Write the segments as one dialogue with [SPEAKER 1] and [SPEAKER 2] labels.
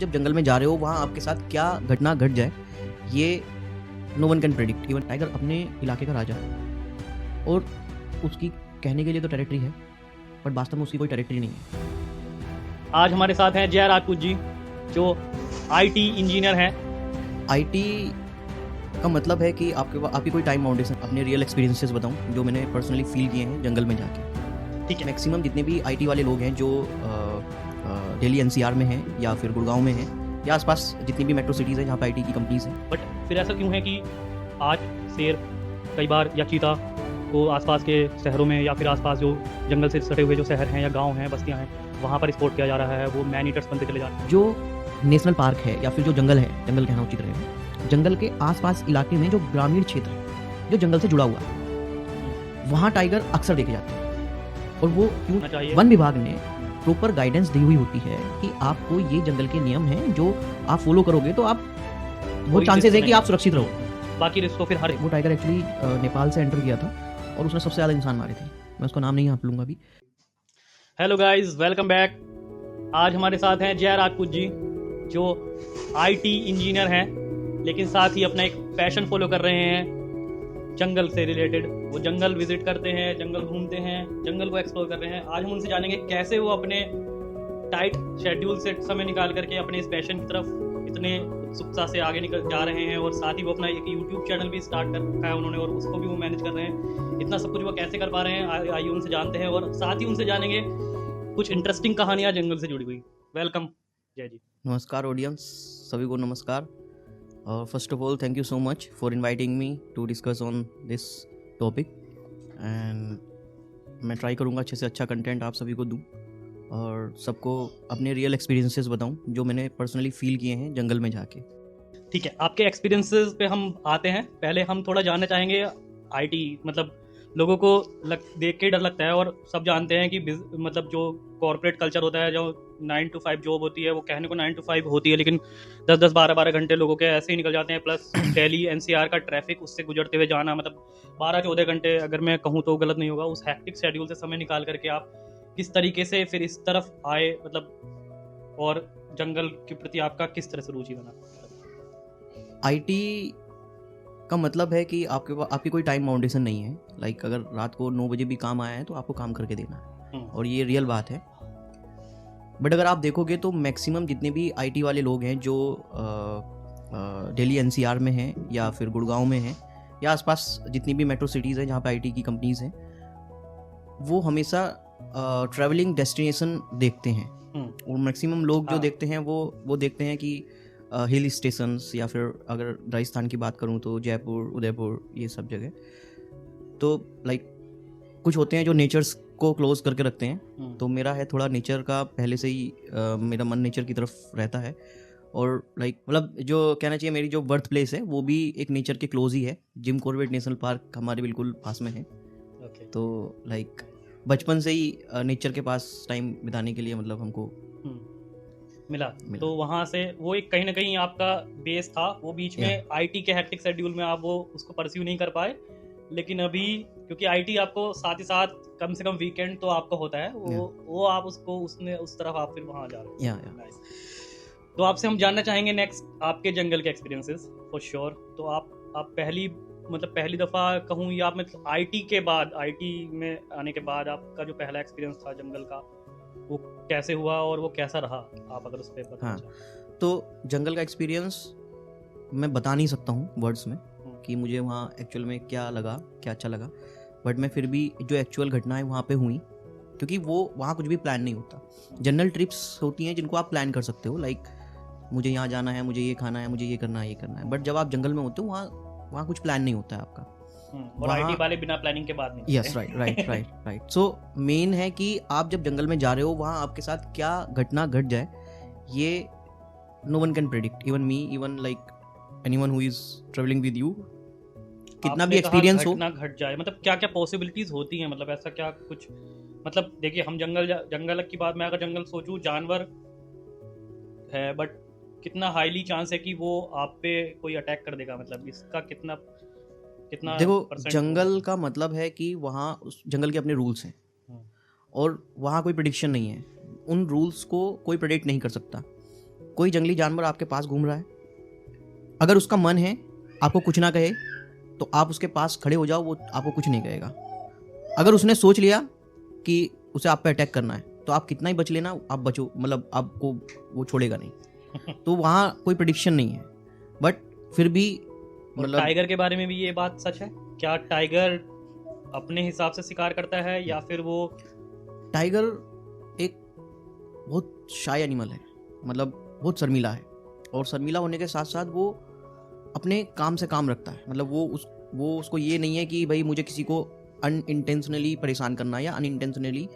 [SPEAKER 1] जब जंगल में जा रहे हो वहाँ आपके साथ क्या घटना घट जाए ये no one can predict. Even tiger अपने इलाके का राजा है और उसकी कहने के लिए तो टेरिटरी है बट वास्तव में उसकी कोई टेरिटरी नहीं है।
[SPEAKER 2] आज हमारे साथ हैं जय राजपूत जी जो आईटी इंजीनियर हैं।
[SPEAKER 1] आईटी का मतलब है कि आपकी कोई टाइम बाउंडेशन, अपने रियल एक्सपीरियंसेस बताऊं जो मैंने पर्सनली फील किए हैं जंगल में जाके।
[SPEAKER 2] ठीक है,
[SPEAKER 1] मैक्सिमम जितने भी आईटी वाले लोग हैं जो दिल्ली एनसीआर में हैं या फिर गुड़गांव में हैं या आसपास जितनी भी मेट्रो सिटीज़ हैं जहाँ पर आईटी की कंपनीज हैं।
[SPEAKER 2] बट फिर ऐसा क्यों है कि आज शेर कई बार या चीता को आसपास के शहरों में या फिर आसपास जो जंगल से सटे हुए जो शहर हैं या गांव हैं, बस्तियां हैं, वहाँ पर स्पोर्ट किया जा रहा है, वो मैन ईटर्स बनते चले जा रहे हैं।
[SPEAKER 1] जो नेशनल पार्क है या फिर जो जंगल है, जंगल कहना उचित रहेगा, जंगल के आसपास इलाके में जो ग्रामीण क्षेत्र है जो जंगल से जुड़ा हुआ है वहाँ टाइगर अक्सर देखे जाते हैं। और वो क्यों,
[SPEAKER 2] चाहिए
[SPEAKER 1] वन विभाग ने प्रॉपर गाइडेंस दी हुई होती है कि आपको ये जंगल के नियम हैं जो आप फॉलो करोगे तो आप वो चांसेस है कि आप सुरक्षित रहो।
[SPEAKER 2] बाकी रिस्क तो फिर हर
[SPEAKER 1] वो टाइगर एक्चुअली नेपाल से एंटर किया था और उसने सबसे ज़्यादा इंसान मारे थे। मैं उसका नाम नहीं यहाँ पे लूँगा अभी।
[SPEAKER 2] Hello guys, welcome back. आज हमारे साथ हैं जय राजपूत जी जो आईटी इंजीनियर हैं लेकिन साथ ही अपना एक पैशन फॉलो कर रहे हैं जंगल से रिलेटेड। वो जंगल विजिट करते हैं, जंगल घूमते हैं, जंगल को एक्सप्लोर कर रहे हैं। आज हम उनसे जानेंगे कैसे वो अपने टाइट शेड्यूल से समय निकाल करके अपने इस पैशन की तरफ इतने उत्सुकता से आगे निकल जा रहे हैं। और साथ ही वो अपना एक यूट्यूब चैनल भी स्टार्ट कर रखा है उन्होंने और उसको भी वो मैनेज कर रहे हैं। इतना सब कुछ वो कैसे कर पा रहे हैं आइए उनसे जानते हैं और साथ ही उनसे जानेंगे कुछ इंटरेस्टिंग कहानियाँ जंगल से जुड़ी हुई। वेलकम जय जी।
[SPEAKER 1] नमस्कार ऑडियंस, सभी को नमस्कार। और first of all thank you so much for inviting me to discuss on this topic. And मैं ट्राई करूँगा अच्छे से अच्छा कंटेंट आप सभी को दूँ और सबको अपने रियल एक्सपीरियंसेस बताऊँ जो मैंने पर्सनली फील किए हैं जंगल में जाके।
[SPEAKER 2] ठीक है, आपके एक्सपीरियंसेस पे हम आते हैं। पहले हम थोड़ा जानना चाहेंगे आईटी, मतलब लोगों को देख के डर लगता है और सब जानते हैं कि मतलब जो कॉर्पोरेट कल्चर होता है, जो 9 to 5 जॉब होती है, वो कहने को 9 to 5 होती है लेकिन 10-10 12-12 घंटे लोगों के ऐसे ही निकल जाते हैं। प्लस दिल्ली एनसीआर का ट्रैफिक, उससे गुजरते हुए जाना, मतलब 12-14 घंटे अगर मैं कहूँ तो गलत नहीं होगा। उस हैक्टिक शेड्यूल से समय निकाल करके आप किस तरीके से फिर इस तरफ आए, मतलब और जंगल के प्रति आपका किस तरह से रुचि बना?
[SPEAKER 1] आईटी का मतलब है कि आपकी कोई टाइम बाउंडेशन नहीं है। लाइक अगर रात को 9 बजे भी काम आया है तो आपको काम करके देना है और ये रियल बात है। बट अगर आप देखोगे तो मैक्सिमम जितने भी आईटी वाले लोग हैं जो दिल्ली एनसीआर में हैं या फिर गुड़गांव में हैं या आसपास जितनी भी मेट्रो सिटीज़ हैं जहाँ पे आईटी की कंपनीज हैं, वो हमेशा ट्रैवलिंग डेस्टिनेशन देखते हैं। और मैक्सिमम लोग जो देखते हैं वो देखते हैं कि हिल स्टेशंस या फिर अगर राजस्थान की बात करूं तो जयपुर, उदयपुर, ये सब जगह। तो लाइक कुछ होते हैं जो नेचर्स को क्लोज करके रखते हैं। तो मेरा है थोड़ा नेचर का, पहले से ही मेरा मन नेचर की तरफ रहता है। और लाइक मतलब जो कहना चाहिए मेरी जो बर्थ प्लेस है वो भी एक नेचर के क्लोज ही है। जिम कॉर्बेट नेशनल पार्क हमारे बिल्कुल पास में है। तो लाइक बचपन से ही नेचर के पास टाइम बिताने के लिए मतलब हमको
[SPEAKER 2] मिला। तो वहाँ से वो एक कहीं ना कहीं आपका बेस था। वो बीच में आईटी के हैक्टिक शेड्यूल में आप वो उसको परस्यू नहीं कर पाए, लेकिन अभी क्योंकि आईटी आपको साथ ही साथ कम से कम वीकेंड तो आपका होता है, वो आप उसको उस तरफ आप फिर वहाँ जा रहे हो। तो आपसे हम जानना चाहेंगे नेक्स्ट आपके जंगल के एक्सपीरियंसेस फॉर श्योर। तो आप पहली दफ़ा कहूँ या मतलब आईटी के बाद, आईटी में आने के बाद आपका जो पहला एक्सपीरियंस था जंगल का, वो कैसे हुआ और वो कैसा रहा, आप अगर उस पर बताना चाहें।
[SPEAKER 1] तो जंगल का एक्सपीरियंस मैं बता नहीं सकता हूँ वर्ड्स में कि मुझे वहाँ एक्चुअल में क्या लगा, क्या अच्छा लगा। बट मैं फिर भी जो एक्चुअल घटनाएं वहाँ पे हुई, क्योंकि वो वहाँ कुछ भी प्लान नहीं होता। जनरल ट्रिप्स होती हैं जिनको आप प्लान कर सकते हो, लाइक मुझे यहाँ जाना है, मुझे ये खाना है, मुझे ये करना है। बट जब आप जंगल में होते हो वहाँ कुछ प्लान नहीं होता है आपका।
[SPEAKER 2] और आईटी वाले बिना प्लानिंग के बाद नहीं।
[SPEAKER 1] Yes, right. सो मेन है कि आप जब जंगल में जा रहे हो वहाँ आपके साथ क्या घटना घट जाए ये no one can predict. Even me, even like anyone who is travelling with you, कितना भी एक्सपीरियंस हो,
[SPEAKER 2] घटना घट जाए, मतलब क्या क्या पॉसिबिलिटीज होती हैं, मतलब ऐसा क्या कुछ, मतलब देखिए हम जंगल की बात, मैं अगर जंगल सोचूं, जानवर है बट कितना हाईली चांस है कि वो आप पे कोई अटैक कर देगा, मतलब इसका कितना
[SPEAKER 1] देखो जंगल का मतलब है कि वहाँ उस जंगल के अपने रूल्स हैं और वहाँ कोई प्रेडिक्शन नहीं है। उन रूल्स को कोई प्रेडिक्ट नहीं कर सकता। कोई जंगली जानवर आपके पास घूम रहा है, अगर उसका मन है आपको कुछ ना कहे तो आप उसके पास खड़े हो जाओ, वो आपको कुछ नहीं कहेगा। अगर उसने सोच लिया कि उसे आप पे अटैक करना है तो आप कितना ही बच लेना, आप बचो, मतलब आपको वो छोड़ेगा नहीं। तो वहाँ कोई प्रेडिक्शन नहीं है, बट फिर भी
[SPEAKER 2] मतलब टाइगर के बारे में भी ये बात सच है क्या? टाइगर अपने हिसाब से शिकार करता है या फिर वो?
[SPEAKER 1] टाइगर एक बहुत शाय एनिमल है, मतलब बहुत शर्मीला है, और शर्मीला होने के साथ साथ वो अपने काम से काम रखता है। मतलब वो उसको ये नहीं है कि भाई मुझे किसी को अनइंटेंशनली परेशान करना है या अनइंटेंशनली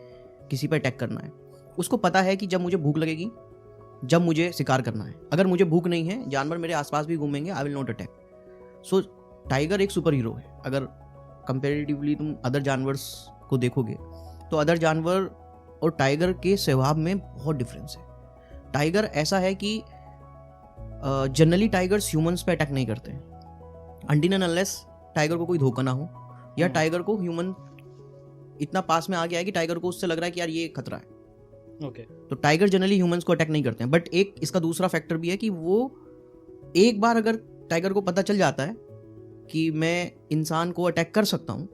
[SPEAKER 1] किसी पर अटैक करना है। उसको पता है कि जब मुझे भूख लगेगी, जब मुझे शिकार करना है। अगर मुझे भूख नहीं है, जानवर मेरे आसपास भी घूमेंगे, I will not attack. So tiger एक सुपर हीरो है। अगर कंपेरेटिवली तुम अदर जानवर्स को देखोगे तो अदर जानवर और टाइगर के स्वभाव में बहुत डिफरेंस है। टाइगर ऐसा है कि जनरली टाइगर्स ह्यूमंस पे अटैक नहीं करते अनटिल एंड अनलेस टाइगर को कोई धोखा ना हो, या टाइगर को ह्यूमन इतना पास में आ गया है कि टाइगर को उससे लग रहा है कि यार ये खतरा है।
[SPEAKER 2] ओके।
[SPEAKER 1] तो टाइगर जनरली ह्यूमंस को अटैक नहीं करते हैं। बट एक इसका दूसरा फैक्टर भी है कि वो एक बार अगर टाइगर को पता चल जाता है कि मैं इंसान को अटैक कर सकता हूँ,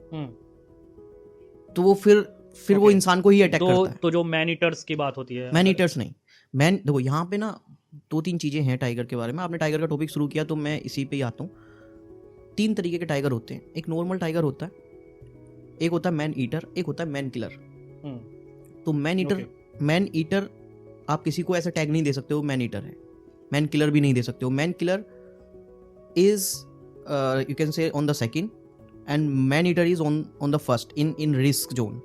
[SPEAKER 1] तो वो फिर वो इंसान को ही अटैक करता है।
[SPEAKER 2] तो जो मैन ईटर्स की बात होती है,
[SPEAKER 1] मैन ईटर्स नहीं, मैन देखो यहाँ पे ना 2-3 चीजें हैं टाइगर के बारे में। आपने टाइगर का टॉपिक शुरू किया तो मैं इसी पे ही आता हूँ। 3 तरीके के टाइगर होते हैं। एक नॉर्मल टाइगर होता है, एक होता है मैन ईटर, एक होता है मैन किलर। तो मैन ईटर आप किसी को ऐसा टैग नहीं दे सकते हो मैन ईटर है। मैन किलर भी नहीं दे सकते हो। Man killer is you can say on the second and man eater is on the first in risk zone.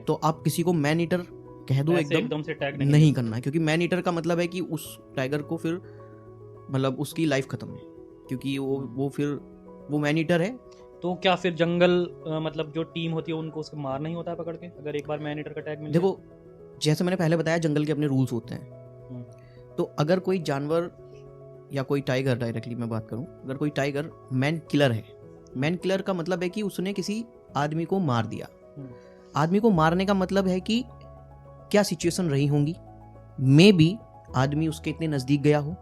[SPEAKER 1] तो आप किसी को मैन ईटर कह दो एकदम
[SPEAKER 2] से टैग
[SPEAKER 1] नहीं करना है, क्योंकि मैन ईटर का मतलब है कि उस टाइगर को फिर मतलब उसकी लाइफ खत्म है, क्योंकि वो मैन ईटर है।
[SPEAKER 2] तो क्या फिर जंगल मतलब जो टीम होती है उनको उसको मारना ही होता है पकड़ के, अगर एक बार मैन ईटर का टैग मिल जाए?
[SPEAKER 1] देखो जैसे मैंने पहले बताया, जंगल के अपने रूल्स होते हैं। तो अगर कोई जानवर या कोई टाइगर, डायरेक्टली मैं बात करूं, अगर कोई टाइगर मैन किलर है, मैन किलर का मतलब है कि उसने किसी आदमी को मार दिया। आदमी को मारने का मतलब है कि क्या सिचुएशन रही होंगी, मे बी आदमी उसके इतने नजदीक गया हो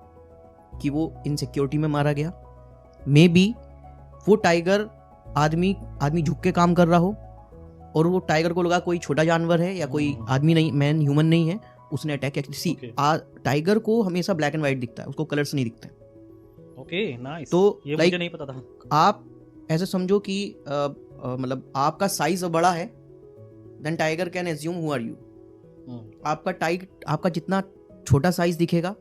[SPEAKER 1] कि वो इनसिक्योरिटी में मारा गया, मे बी वो टाइगर आदमी झुक के काम कर रहा हो और वो टाइगर को लगा कोई छोटा जानवर है या कोई आदमी नहीं, मैन ह्यूमन नहीं है, उसने अटैक किया। टाइगर को हमेशा ब्लैक एंड व्हाइट दिखता है, उसको कलर्स नहीं दिखते।
[SPEAKER 2] Okay, nice.
[SPEAKER 1] तो
[SPEAKER 2] ये मुझे नहीं पता था।
[SPEAKER 1] आप ऐसे समझो कि मतलब आपका साइज बड़ा है, then tiger can assume who are you. आपका जितना छोटा साइज दिखेगा,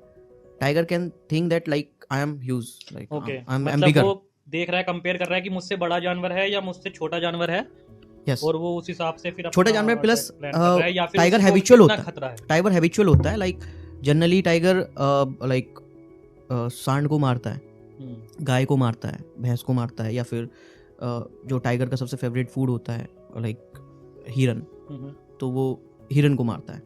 [SPEAKER 1] tiger can think that like I am huge, like I am bigger.
[SPEAKER 2] वो देख रहा है, कंपेयर कर रहा है कि मुझसे बड़ा जानवर है या मुझसे छोटा जानवर है।
[SPEAKER 1] yes.
[SPEAKER 2] और वो उस हिसाब से फिर
[SPEAKER 1] छोटा जानवर प्लस टाइगर हैबिचुअल होता है। टाइगर हैबिचुअल होता है, लाइक जनरली टाइगर लाइक सांड को मारता है, गाय को मारता है, भैंस को मारता है, या फिर जो टाइगर का सबसे फेवरेट फूड होता है लाइक हिरन, तो वो हिरन को मारता है।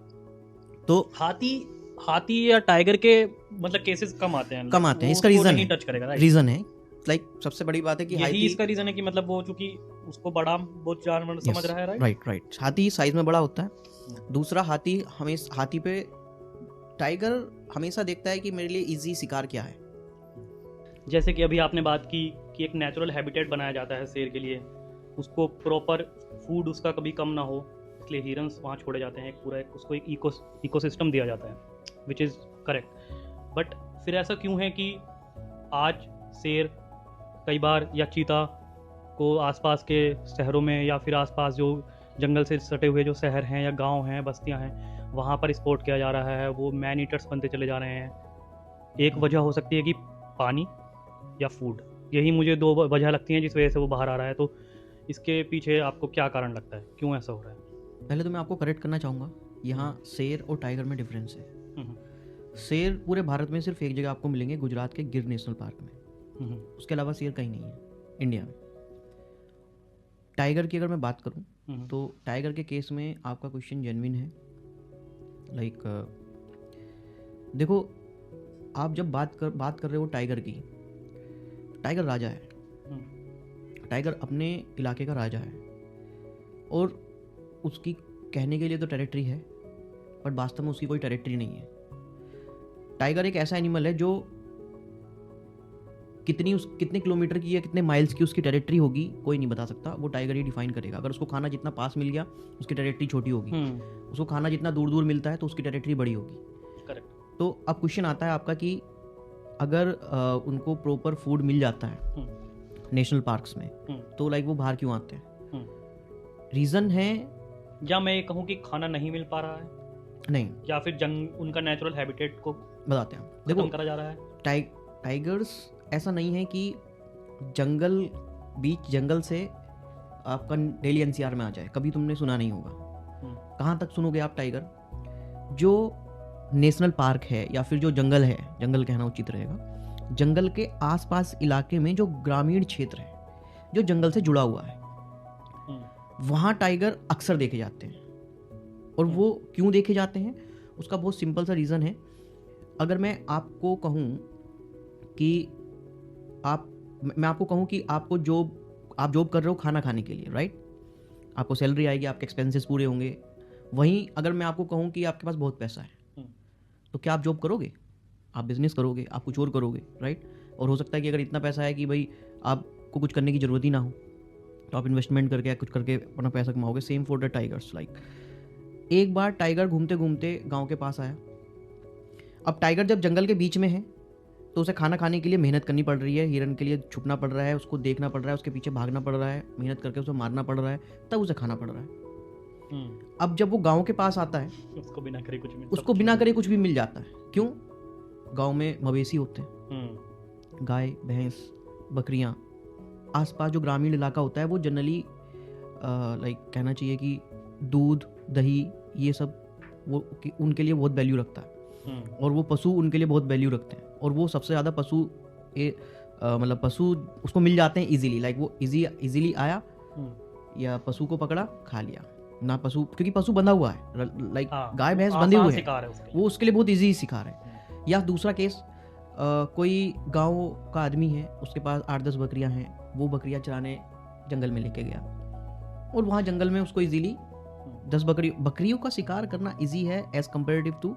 [SPEAKER 1] तो
[SPEAKER 2] हाथी या टाइगर के मतलब केसेस कम आते हैं।
[SPEAKER 1] इसका रीजन है लाइक सबसे बड़ी बात है कि
[SPEAKER 2] यही इसका रीजन है कि मतलब वो चूंकि उसको बड़ा बहुत जानवर समझ रहा है।
[SPEAKER 1] राइट। हाथी साइज में बड़ा होता है। दूसरा, हाथी पे टाइगर हमेशा देखता है कि मेरे लिए इजी शिकार क्या है।
[SPEAKER 2] जैसे कि अभी आपने बात की कि एक नेचुरल हैबिटेट बनाया जाता है शेर के लिए, उसको प्रॉपर फूड उसका कभी कम ना हो, इसलिए हिरन्स वहाँ छोड़े जाते हैं। उसको एक इकोसिस्टम दिया जाता है, विच इज़ करेक्ट। बट फिर ऐसा क्यों है कि आज शेर कई बार या चीता को आसपास के शहरों में या फिर आसपास जो जंगल से सटे हुए जो शहर हैं या गांव हैं, बस्तियां हैं, वहाँ पर स्पॉट किया जा रहा है, वो मैन ईटर्स बनते चले जा रहे हैं। एक वजह हो सकती है कि पानी या फूड, यही मुझे 2 वजह लगती हैं जिस वजह से वो बाहर आ रहा है। तो इसके पीछे आपको क्या कारण लगता है, क्यों ऐसा हो रहा है?
[SPEAKER 1] पहले तो मैं आपको करेक्ट करना चाहूँगा, यहाँ शेर और टाइगर में डिफरेंस है। शेर पूरे भारत में सिर्फ एक जगह आपको मिलेंगे, गुजरात के गिर नेशनल पार्क में। उसके अलावा शेर कहीं नहीं है इंडिया में। टाइगर की अगर मैं बात करूं तो टाइगर के केस में आपका क्वेश्चन जेन्युइन है। लाइक देखो, आप जब बात कर रहे हो टाइगर की, टाइगर राजा है। टाइगर अपने इलाके का राजा है और उसकी कहने के लिए तो टेरिटरी है, बट वास्तव में उसकी कोई टेरिटरी नहीं है। टाइगर एक ऐसा एनिमल है जो कितने किलोमीटर की या कितने माइल्स की उसकी टेरिटरी होगी कोई नहीं बता सकता, वो टाइगर ही डिफाइन करेगा। अगर उसको खाना जितना पास मिल गया उसकी टेरिटरी छोटी होगी, उसको खाना जितना दूर दूर मिलता है तो उसकी टेरिटरी बड़ी होगी।
[SPEAKER 2] करेक्ट।
[SPEAKER 1] तो अब क्वेश्चन आता है आपका कि अगर उनको प्रॉपर फूड मिल जाता है नेशनल पार्क्स में तो लाइक वो बाहर क्यों आते हैं? रीज़न है,
[SPEAKER 2] या मैं ये कहूँ कि खाना नहीं मिल पा रहा है,
[SPEAKER 1] नहीं,
[SPEAKER 2] या फिर उनका नेचुरल हैबिटेट को
[SPEAKER 1] बताते हैं।
[SPEAKER 2] खत्म करा जा रहा है।
[SPEAKER 1] टाइगर्स ऐसा नहीं है कि जंगल से आपका डेली एनसीआर में आ जाए, कभी तुमने सुना नहीं होगा। कहाँ तक सुनोगे आप टाइगर? जो नेशनल पार्क है या फिर जो जंगल है, जंगल कहना उचित रहेगा, जंगल के आसपास इलाके में जो ग्रामीण क्षेत्र है जो जंगल से जुड़ा हुआ है, वहाँ टाइगर अक्सर देखे जाते हैं। और वो क्यों देखे जाते हैं उसका बहुत सिंपल सा रीज़न है। अगर मैं आपको कहूँ कि मैं आपको कहूँ कि आप जॉब कर रहे हो खाना खाने के लिए, राइट? आपको सैलरी आएगी, आपके एक्सपेंसेस पूरे होंगे। वहीं अगर मैं आपको कहूँ कि आपके पास बहुत पैसा है तो क्या आप जॉब करोगे? आप बिजनेस करोगे, आप कुछ और करोगे, राइट? और हो सकता है कि अगर इतना पैसा है कि भाई आपको कुछ करने की ज़रूरत ही ना हो तो आप इन्वेस्टमेंट करके या कुछ करके अपना पैसा कमाओगे। Same for the tigers. Like एक बार टाइगर घूमते घूमते गांव के पास आया। अब टाइगर जब जंगल के बीच में है तो उसे खाना खाने के लिए मेहनत करनी पड़ रही है, हिरन के लिए छुपना पड़ रहा है, उसको देखना पड़ रहा है, उसके पीछे भागना पड़ रहा है, मेहनत करके उसे मारना पड़ रहा है, तब उसे खाना पड़ रहा है। अब जब वो गांव के पास आता है उसको बिना करे कुछ भी मिल जाता है। क्यों? गांव में मवेशी होते हैं, गाय, भैंस, बकरियां। आसपास जो ग्रामीण इलाका होता है वो जनरली लाइक कहना चाहिए कि दूध, दही, ये सब वो उनके लिए बहुत वैल्यू रखता है। और वो पशु उनके लिए बहुत वैल्यू रखते हैं। और वो सबसे ज़्यादा मतलब पशु उसको मिल जाते हैं इजीली। लाइक वो इजीली आया या पशु को पकड़ा, खा लिया ना। पशु क्योंकि पशु बंधा हुआ है, लाइक गाय भैंस बंधे हुए हैं, वो उसके लिए बहुत इजी शिकार है। या दूसरा केस, कोई गांव का आदमी है, उसके पास 8-10 बकरियां हैं, वो बकरियां चराने जंगल में लेके गया और वहाँ जंगल में उसको इजीली 10 बकरियों का शिकार करना इजी है एज कम्पेरेटिव टू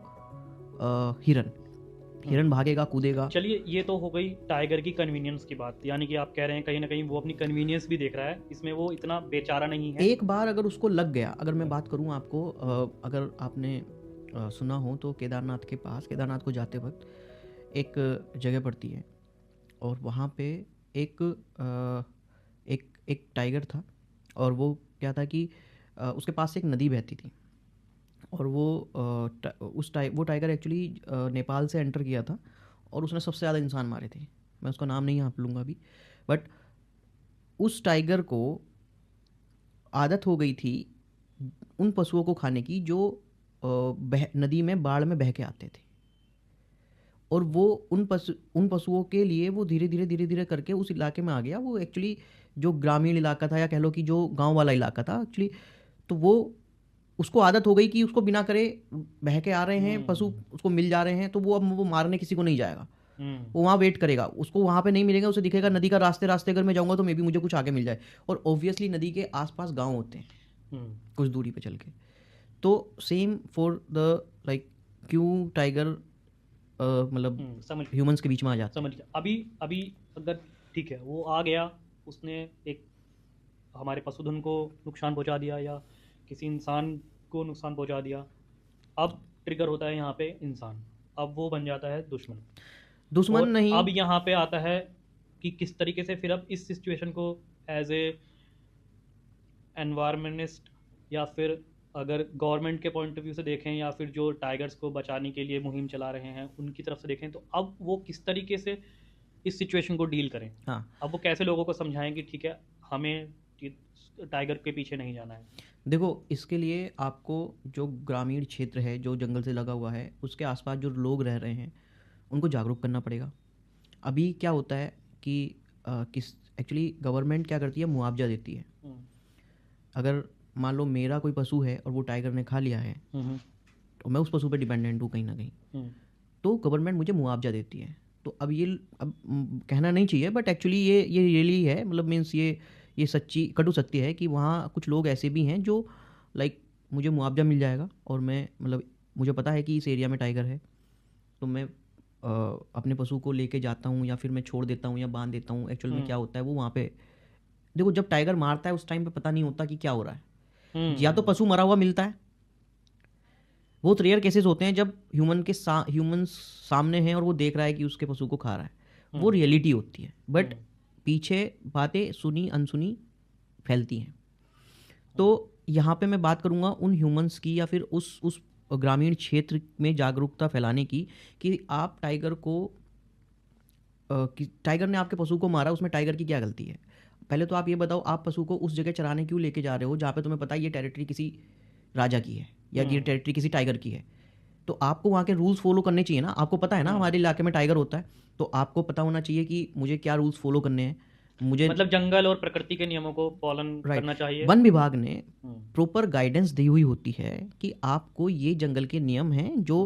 [SPEAKER 1] हिरन भागेगा, कूदेगा।
[SPEAKER 2] चलिए, ये तो हो गई टाइगर की कन्वीनियंस की बात। यानी कि आप कह रहे हैं कहीं ना कहीं वो अपनी कन्वीनियंस भी देख रहा है, इसमें वो इतना बेचारा नहीं है।
[SPEAKER 1] एक बार अगर उसको लग गया, अगर मैं बात करूं आपको, अगर आपने सुना हो तो केदारनाथ को जाते वक्त एक जगह पड़ती है और वहाँ पे एक टाइगर था। और वो क्या था कि उसके पास से एक नदी बहती थी और वो टाइगर एक्चुअली नेपाल से एंटर किया था और उसने सबसे ज़्यादा इंसान मारे थे। मैं उसका नाम नहीं यहाँ पे लूँगा अभी, बट उस टाइगर को आदत हो गई थी उन पशुओं को खाने की जो नदी में बाढ़ में बह के आते थे। और वो उन पशुओं के लिए वो धीरे धीरे करके उस इलाके में आ गया। वो एक्चुअली जो ग्रामीण इलाका था या कह लो कि जो गांव वाला इलाका था एक्चुअली, तो वो उसको आदत हो गई कि उसको बिना करे बह के आ रहे हैं पशु, उसको मिल जा रहे हैं, तो वो अब वो मारने किसी को नहीं जाएगा। वो वहाँ वेट करेगा, उसको वहाँ पे नहीं मिलेगा, उसे दिखेगा नदी का रास्ते अगर मैं जाऊँगा तो मे बी मुझे कुछ आगे मिल जाए। और ऑब्वियसली नदी के आसपास गाँव होते हैं कुछ दूरी पे चल के। तो सेम फॉर द लाइक क्यों टाइगर मतलब ह्यूमंस के बीच में आ जाता है।
[SPEAKER 2] समझ गया। अभी अगर ठीक है, वो आ गया, उसने एक हमारे पशुधन को नुकसान पहुंचा दिया या किसी इंसान को नुकसान पहुंचा दिया। अब ट्रिगर होता है यहाँ पे इंसान, अब वो बन जाता है दुश्मन नहीं। अब यहाँ पे आता है कि किस तरीके से फिर अब इस सिचुएशन को एज ए एनवायरमेंटलिस्ट या फिर अगर गवर्नमेंट के पॉइंट ऑफ व्यू से देखें या फिर जो टाइगर्स को बचाने के लिए मुहिम चला रहे हैं उनकी तरफ से देखें, तो अब वो किस तरीके से इस सिचुएशन को डील करें। अब वो कैसे लोगों को समझाएं कि ठीक है, हमें टाइगर के पीछे नहीं जाना है।
[SPEAKER 1] देखो, इसके लिए आपको जो ग्रामीण क्षेत्र है जो जंगल से लगा हुआ है उसके आसपास जो लोग रह रहे हैं उनको जागरूक करना पड़ेगा। अभी क्या होता है कि एक्चुअली गवर्नमेंट क्या करती है, मुआवजा देती है। अगर मान लो मेरा कोई पशु है और वो टाइगर ने खा लिया है तो मैं उस पशु पे डिपेंडेंट हूँ कहीं ना कहीं, तो गवर्नमेंट मुझे मुआवजा देती है। तो अब कहना नहीं चाहिए बट एक्चुअली ये रियली है, मतलब मीन्स ये सच्ची कटु सत्य है कि वहाँ कुछ लोग ऐसे भी हैं जो लाइक मुझे मुआवजा मिल जाएगा और मैं मतलब मुझे पता है कि इस एरिया में टाइगर है तो मैं अपने पशु को लेके जाता हूँ या फिर मैं छोड़ देता हूँ या बांध देता हूँ, एक्चुअल में
[SPEAKER 2] हम्म।
[SPEAKER 1] क्या होता है वो वहाँ पे देखो, जब टाइगर मारता है उस टाइम पे पता नहीं होता कि क्या हो रहा है। या तो पशु मरा हुआ मिलता है, बहुत रेयर केसेस होते हैं जब ह्यूमन सामने है और वो देख रहा है कि उसके पशु को खा रहा है, वो रियलिटी होती है। बट पीछे बातें सुनी अनसुनी फैलती हैं। तो यहाँ पे मैं बात करूँगा उन ह्यूमंस की या फिर उस ग्रामीण क्षेत्र में जागरूकता फैलाने की कि आप टाइगर को कि टाइगर ने आपके पशु को मारा, उसमें टाइगर की क्या गलती है। पहले तो आप ये बताओ, आप पशु को उस जगह चराने क्यों लेके जा रहे हो जहाँ पे तुम्हें पता है ये टेरिटरी किसी राजा की है या ये टेरिटरी किसी टाइगर की है। तो आपको वहाँ के रूल्स फॉलो करने चाहिए ना। आपको पता है ना हमारे इलाके में टाइगर होता है, तो आपको पता होना चाहिए कि मुझे क्या रूल्स फॉलो करने हैं। मुझे
[SPEAKER 2] मतलब जंगल और प्रकृति के नियमों को पालन करना चाहिए।
[SPEAKER 1] वन विभाग ने प्रॉपर गाइडेंस दी हुई होती है कि आपको ये जंगल के नियम हैं जो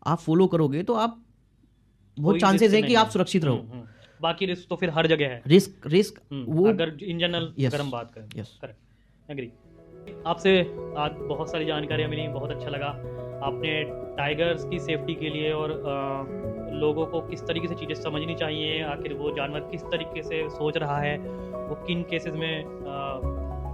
[SPEAKER 1] आप फॉलो करोगे तो आप बहुत चांसेस है कि आप सुरक्षित रहो।
[SPEAKER 2] बाकी रिस्क तो फिर हर जगह है।
[SPEAKER 1] रिस्क वो
[SPEAKER 2] अगर इन जनरल अगर हम बात करें। Correct, agree. आपसे आज बहुत सारी जानकारियाँ मिली, बहुत अच्छा लगा। आपने टाइगर्स की सेफ्टी के लिए और लोगों को किस तरीके से चीज़ें समझनी चाहिए, आखिर वो जानवर किस तरीके से सोच रहा है, वो किन केसेस में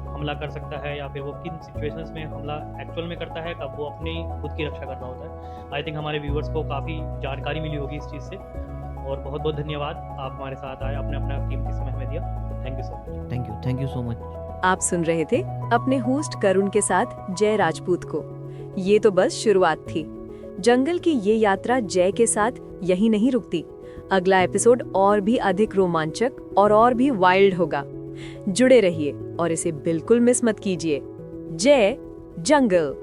[SPEAKER 2] हमला कर सकता है या फिर वो किन सिचुएशंस में हमला एक्चुअल में करता है, कब वो अपनी खुद की रक्षा कर रहा होता है। आई थिंक हमारे व्यूअर्स को काफ़ी जानकारी मिली होगी इस चीज़ से। और बहुत बहुत धन्यवाद, आप हमारे साथ आए, आपने अपना कीमती समय हमें दिया। Thank you so much.
[SPEAKER 1] Thank you so much.
[SPEAKER 3] आप सुन रहे थे अपने होस्ट करुण के साथ जय राजपूत को। ये तो बस शुरुआत थी। जंगल की ये यात्रा जय के साथ यही नहीं रुकती। अगला एपिसोड और भी अधिक रोमांचक और भी वाइल्ड होगा। जुड़े रहिए और इसे बिल्कुल मिस मत कीजिए। जय जंगल।